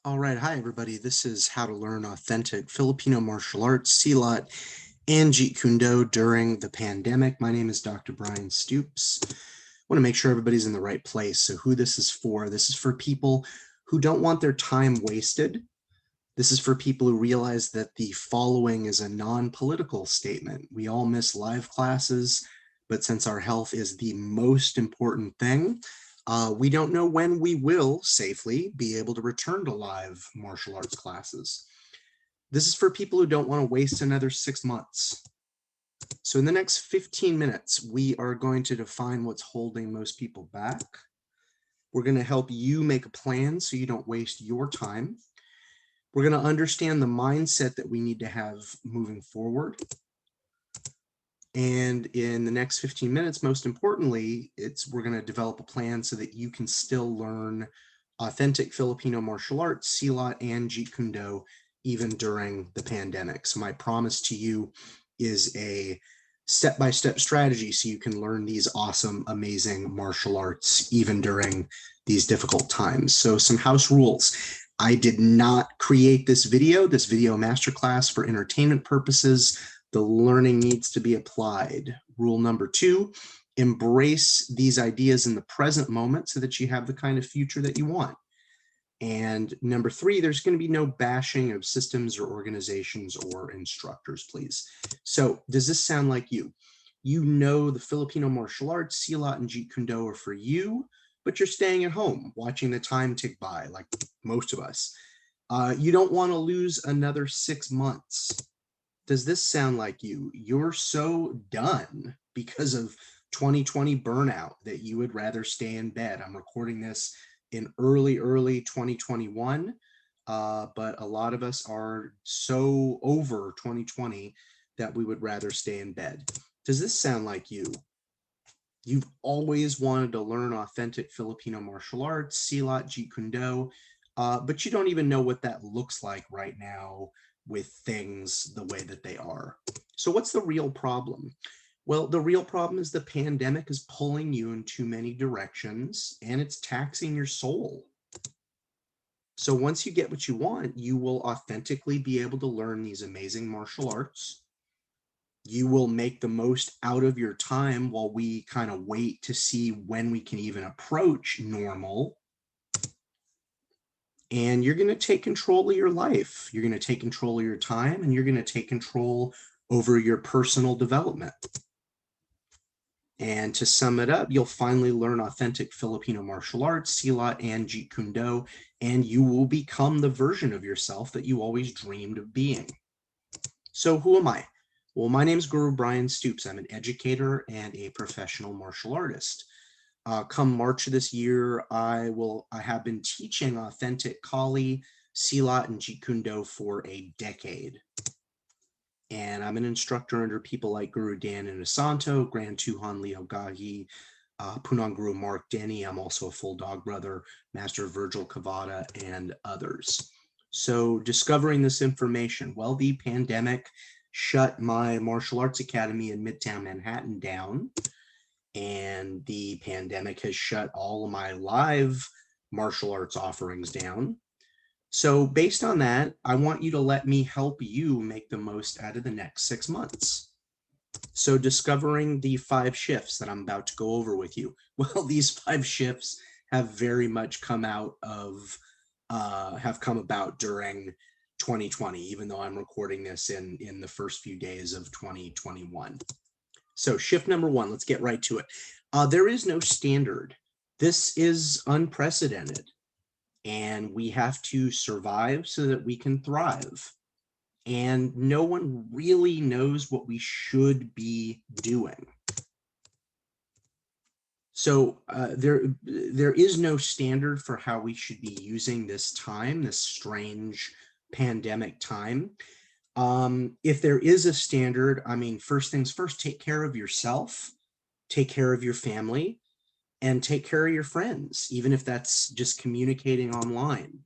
All right, hi everybody. This is how to learn authentic Filipino martial arts, Silat, and Jeet during the pandemic. My name is Dr. Bryan Stoops. I want to make sure everybody's in the right place. So who this is for people who don't want their time wasted. This is for people who realize that the following is a non-political statement. We all miss live classes, but since our health is the most important thing, we don't know when we will safely be able to return to live martial arts classes. This is for people who don't want to waste another 6 months. So in the next 15 minutes, we are going to define what's holding most people back. We're going to help you make a plan so you don't waste your time. We're going to understand the mindset that we need to have moving forward. And in the next 15 minutes, most importantly, we're going to develop a plan so that you can still learn authentic Filipino martial arts, Silat, and Jeet Kune Do, even during the pandemic. So my promise to you is a step-by-step strategy so you can learn these awesome, amazing martial arts even during these difficult times. So some house rules. I did not create this video masterclass for entertainment purposes. The learning needs to be applied. Rule number 2, embrace these ideas in the present moment so that you have the kind of future that you want. And number 3, there's going to be no bashing of systems or organizations or instructors, please. So does this sound like you? You know the Filipino martial arts, Silat and Jeet Kune Do are for you, but you're staying at home watching the time tick by like most of us. You don't want to lose another 6 months. Does this sound like you? You're so done because of 2020 burnout that you would rather stay in bed. I'm recording this in early 2021, but a lot of us are so over 2020 that we would rather stay in bed. Does this sound like you? You've always wanted to learn authentic Filipino martial arts, Silat, Jeet Kune Do, but you don't even know what that looks like right now with things the way that they are. So what's the real problem? Well, the real problem is the pandemic is pulling you in too many directions and it's taxing your soul. So once you get what you want, you will authentically be able to learn these amazing martial arts. You will make the most out of your time while we kind of wait to see when we can even approach normal. And you're going to take control of your life. You're going to take control of your time, and you're going to take control over your personal development. And to sum it up, you'll finally learn authentic Filipino martial arts, Silat and Jeet Kune Do, and you will become the version of yourself that you always dreamed of being. So who am I? Well, my name is Guru Bryan Stoops. I'm an educator and a professional martial artist. Come March of this year, I have been teaching authentic Kali, Silat, and Jeet Kune Do for a decade. And I'm an instructor under people like Guru Dan Inosanto, Grand Tuhan Leo Gahi, Punang Guru Mark Denny. I'm also a full dog brother, Master Virgil Cavada, and others. So discovering this information, well, the pandemic shut my martial arts academy in Midtown Manhattan down, and the pandemic has shut all of my live martial arts offerings down. So based on that, I want you to let me help you make the most out of the next 6 months. So discovering the 5 shifts that I'm about to go over with you. Well, these 5 shifts have very much come about during 2020, even though I'm recording this in the first few days of 2021. So shift number 1, let's get right to it. There is no standard. This is unprecedented, and we have to survive so that we can thrive. And no one really knows what we should be doing. So there is no standard for how we should be using this time, this strange pandemic time. If there is a standard, I mean, first things first, take care of yourself, take care of your family, and take care of your friends, even if that's just communicating online.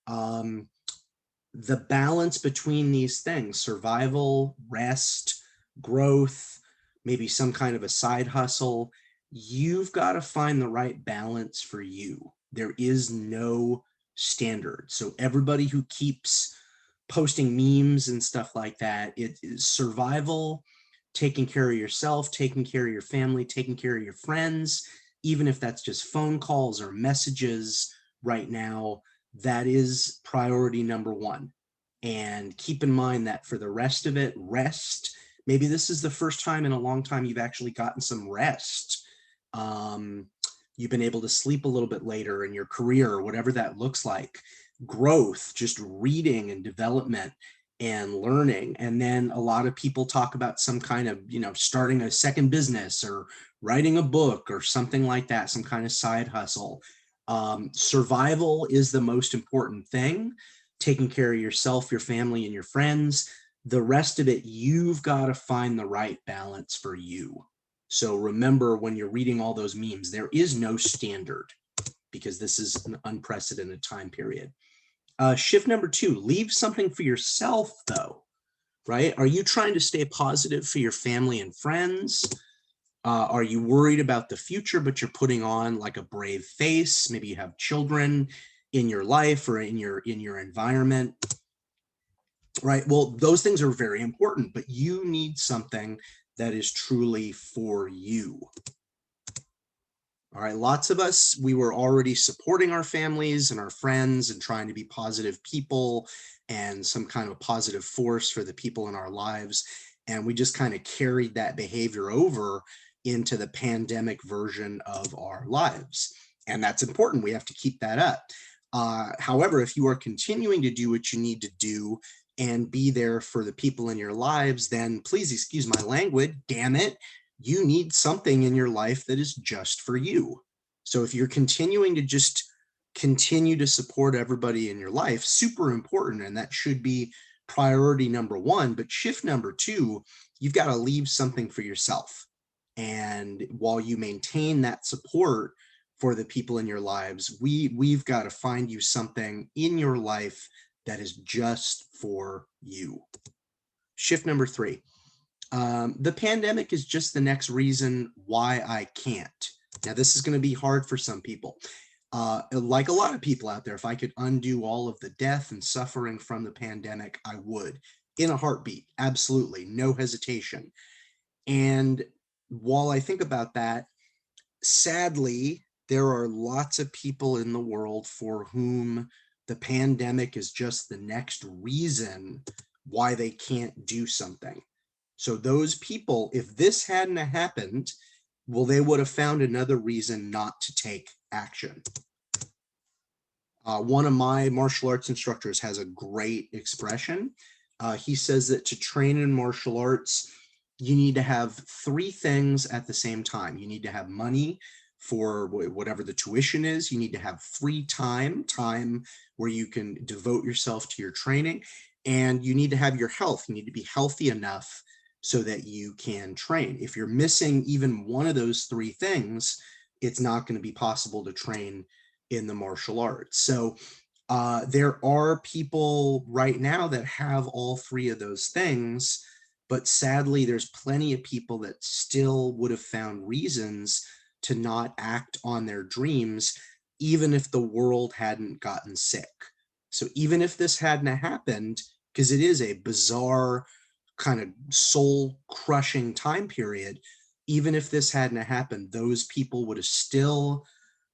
The balance between these things, survival, rest, growth, maybe some kind of a side hustle, you've got to find the right balance for you. There is no standard. So everybody who keeps posting memes and stuff like that, it is survival, taking care of yourself, taking care of your family, taking care of your friends, even if that's just phone calls or messages right now, that is priority number one. And keep in mind that for the rest of it, rest. Maybe this is the first time in a long time you've actually gotten some rest. Um, you've been able to sleep a little bit later in your career, or whatever that looks like. Growth, just reading and development and learning. And then a lot of people talk about some kind of, starting a second business or writing a book or something like that, some kind of side hustle. Survival is the most important thing, taking care of yourself, your family, and your friends. The rest of it, you've got to find the right balance for you. So remember, when you're reading all those memes, there is no standard, because this is an unprecedented time period. Shift number 2, leave something for yourself, though, right? Are you trying to stay positive for your family and friends? Are you worried about the future, but you're putting on like a brave face? Maybe you have children in your life or in your environment, right? Well, those things are very important, but you need something that is truly for you. All right, lots of us, we were already supporting our families and our friends and trying to be positive people and some kind of positive force for the people in our lives. And we just kind of carried that behavior over into the pandemic version of our lives. And that's important. We have to keep that up. However, if you are continuing to do what you need to do and be there for the people in your lives, then please excuse my language, damn it, you need something in your life that is just for you. So if you're continuing to just continue to support everybody in your life, super important, and that should be priority number one. But shift number 2, you've got to leave something for yourself. And while you maintain that support for the people in your lives, we've got to find you something in your life that is just for you. Shift number 3. The pandemic is just the next reason why I can't. Now, this is going to be hard for some people. Like a lot of people out there, if I could undo all of the death and suffering from the pandemic, I would, in a heartbeat. Absolutely, no hesitation. And while I think about that, sadly, there are lots of people in the world for whom the pandemic is just the next reason why they can't do something. So those people, if this hadn't happened, well, they would have found another reason not to take action. One of my martial arts instructors has a great expression. He says that to train in martial arts, you need to have 3 things at the same time. You need to have money for whatever the tuition is. You need to have free time where you can devote yourself to your training. And you need to have your health. You need to be healthy enough so that you can train. If you're missing even one of those 3 things, it's not going to be possible to train in the martial arts. So there are people right now that have all 3 of those things, but sadly, there's plenty of people that still would have found reasons to not act on their dreams, even if the world hadn't gotten sick. So even if this hadn't happened, because it is a bizarre, kind of soul-crushing time period, even if this hadn't happened, those people would have still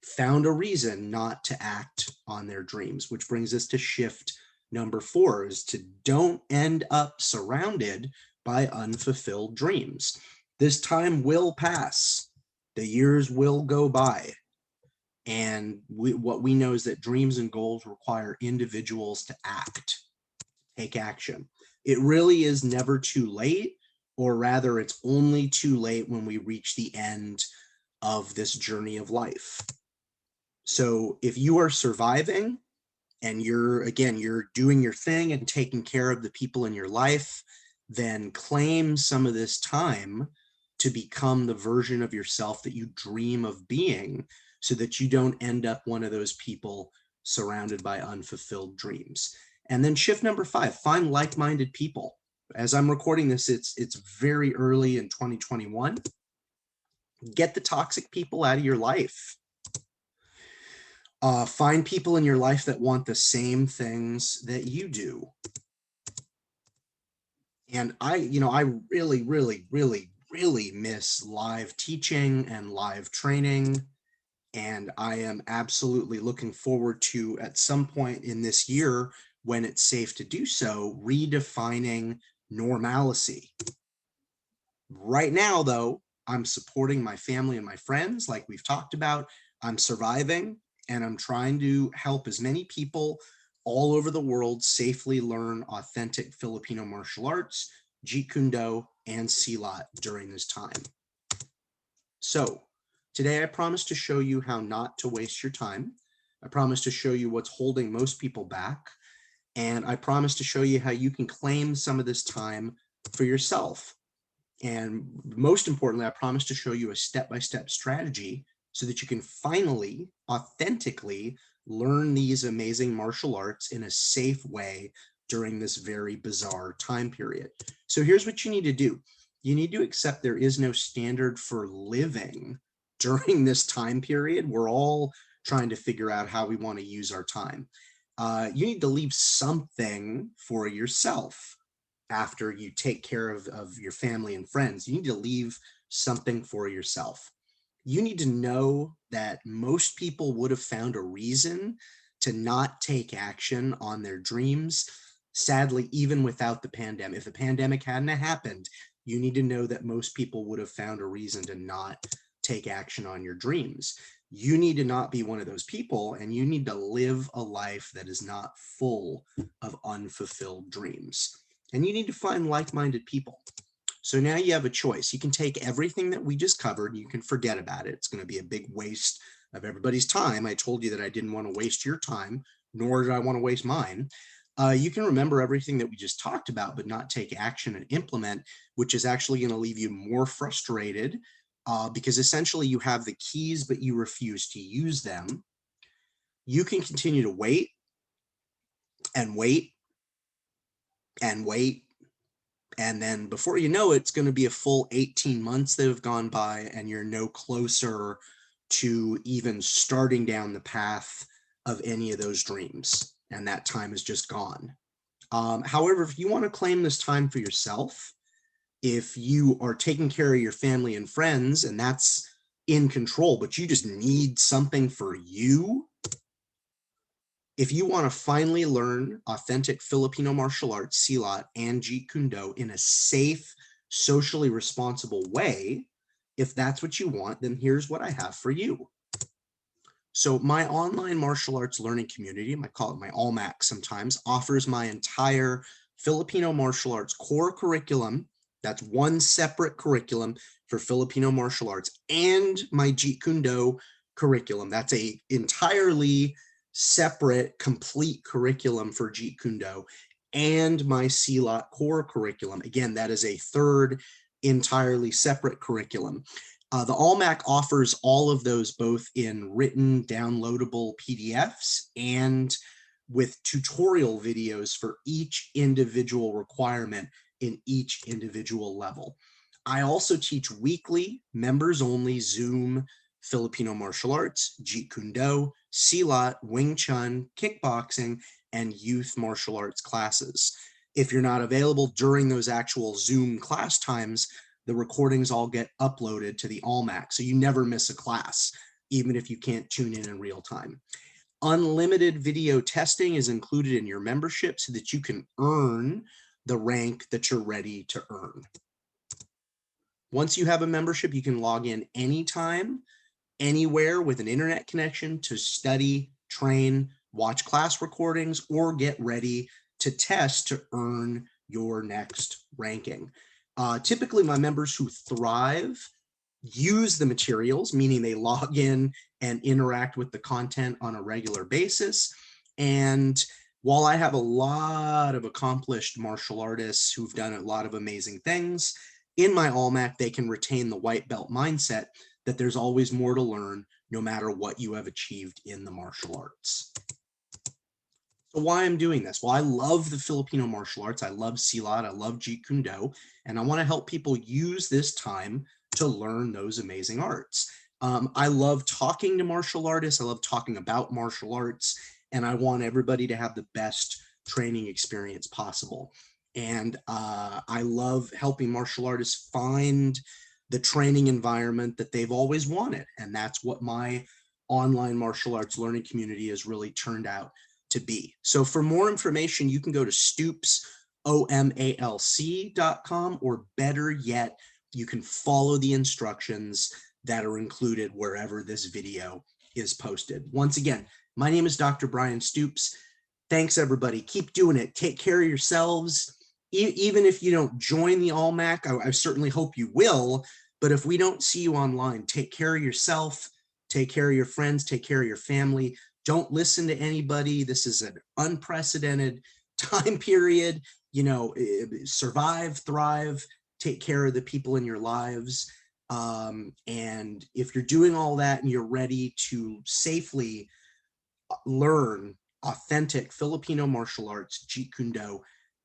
found a reason not to act on their dreams, which brings us to shift number 4, is to don't end up surrounded by unfulfilled dreams. This time will pass. The years will go by. And what we know is that dreams and goals require individuals to act, take action. It really is never too late, or rather, it's only too late when we reach the end of this journey of life. So if you are surviving and you're doing your thing and taking care of the people in your life, then claim some of this time to become the version of yourself that you dream of being, so that you don't end up one of those people surrounded by unfulfilled dreams. And then shift number 5, find like-minded people. As I'm recording this, it's very early in 2021. Get the toxic people out of your life. Find people in your life that want the same things that you do. And I really, really, really, really miss live teaching and live training. And I am absolutely looking forward to, at some point in this year, when it's safe to do so, redefining normalcy. Right now, though, I'm supporting my family and my friends, like we've talked about. I'm surviving, and I'm trying to help as many people all over the world safely learn authentic Filipino martial arts, Jeet Kune Do, and Silat during this time. So today I promise to show you how not to waste your time. I promise to show you what's holding most people back. And I promise to show you how you can claim some of this time for yourself. And most importantly, I promise to show you a step-by-step strategy so that you can finally, authentically learn these amazing martial arts in a safe way during this very bizarre time period. So here's what you need to do. You need to accept there is no standard for living during this time period. We're all trying to figure out how we want to use our time. You need to leave something for yourself. After you take care of your family and friends, you need to leave something for yourself. You need to know that most people would have found a reason to not take action on their dreams. Sadly, even without the pandemic, if the pandemic hadn't happened, you need to know that most people would have found a reason to not take action on your dreams. You need to not be one of those people, and you need to live a life that is not full of unfulfilled dreams. And you need to find like-minded people. So now you have a choice. You can take everything that we just covered, you can forget about it. It's going to be a big waste of everybody's time. I told you that I didn't want to waste your time, nor did I want to waste mine. You can remember everything that we just talked about, but not take action and implement, which is actually going to leave you more frustrated because essentially you have the keys, but you refuse to use them. You can continue to wait and wait and wait. And then before you know it, it's going to be a full 18 months that have gone by, and you're no closer to even starting down the path of any of those dreams. And that time is just gone. However, if you want to claim this time for yourself, if you are taking care of your family and friends, and that's in control, but you just need something for you, if you want to finally learn authentic Filipino martial arts, Silat, and Jeet Kune Do in a safe, socially responsible way, if that's what you want, then here's what I have for you. So my online martial arts learning community, I call it my ALMAC sometimes, offers my entire Filipino martial arts core curriculum. That's one separate curriculum for Filipino martial arts, and my Jeet Kune Do curriculum. That's a entirely separate, complete curriculum for Jeet Kune Do, and my Silat core curriculum. Again, that is a third entirely separate curriculum. The ALMAC offers all of those both in written downloadable PDFs and with tutorial videos for each individual requirement in each individual level. I also teach weekly, members-only Zoom Filipino martial arts, Jeet Kune Do, Silat, Wing Chun, kickboxing, and youth martial arts classes. If you're not available during those actual Zoom class times, the recordings all get uploaded to the ALMAC, so you never miss a class, even if you can't tune in real time. Unlimited video testing is included in your membership so that you can earn the rank that you're ready to earn. Once you have a membership, you can log in anytime, anywhere with an internet connection to study, train, watch class recordings, or get ready to test to earn your next ranking. Typically, my members who thrive use the materials, meaning they log in and interact with the content on a regular basis. And while I have a lot of accomplished martial artists who've done a lot of amazing things, in my ALMAC, they can retain the white belt mindset that there's always more to learn no matter what you have achieved in the martial arts. So why I'm doing this? Well, I love the Filipino martial arts. I love Silat, I love Jeet Kune Do, and I want to help people use this time to learn those amazing arts. I love talking to martial artists. I love talking about martial arts, and I want everybody to have the best training experience possible. And I love helping martial artists find the training environment that they've always wanted. And that's what my online martial arts learning community has really turned out to be. So for more information, you can go to Stoops, OMALC.com, or better yet, you can follow the instructions that are included wherever this video is posted. Once again, my name is Dr. Bryan Stoops. Thanks, everybody. Keep doing it. Take care of yourselves. Even if you don't join the ALMAC, I certainly hope you will. But if we don't see you online, take care of yourself, take care of your friends, take care of your family. Don't listen to anybody. This is an unprecedented time period. You know, survive, thrive, take care of the people in your lives. And if you're doing all that and you're ready to safely learn authentic Filipino martial arts, Jeet Kune Do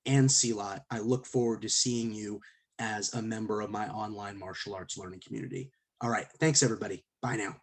and Silat, I look forward to seeing you as a member of my online martial arts learning community. All right. Thanks, everybody. Bye now.